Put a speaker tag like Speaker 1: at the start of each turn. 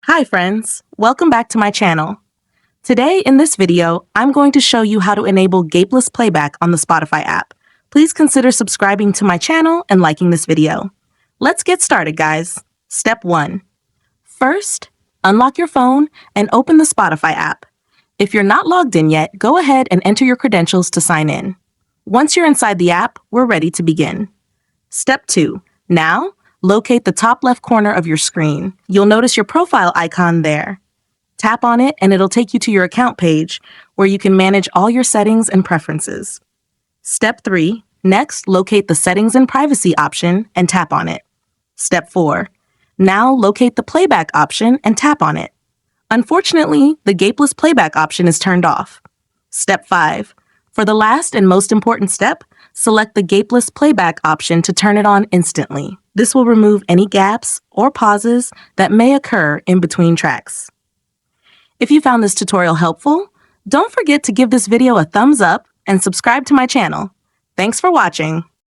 Speaker 1: Hi friends, welcome back to my channel. Today in this video, I'm going to show you how to enable Gapless Playback on the Spotify app. Please consider subscribing to my channel and liking this video. Let's get started, guys. Step 1. First, unlock your phone and open the Spotify app. If you're not logged in yet, go ahead and enter your credentials to sign in. Once you're inside the app, we're ready to begin. Step 2. Now, locate the top left corner of your screen. You'll notice your profile icon there. Tap on it and it'll take you to your account page where you can manage all your settings and preferences. Step 3. Next, locate the Settings and Privacy option and tap on it. Step 4. Now locate the Playback option and tap on it. Unfortunately, the Gapless Playback option is turned off. Step 5. For the last and most important step, select the Gapless Playback option to turn it on instantly. This will remove any gaps or pauses that may occur in between tracks. If you found this tutorial helpful, don't forget to give this video a thumbs up and subscribe to my channel. Thanks for watching.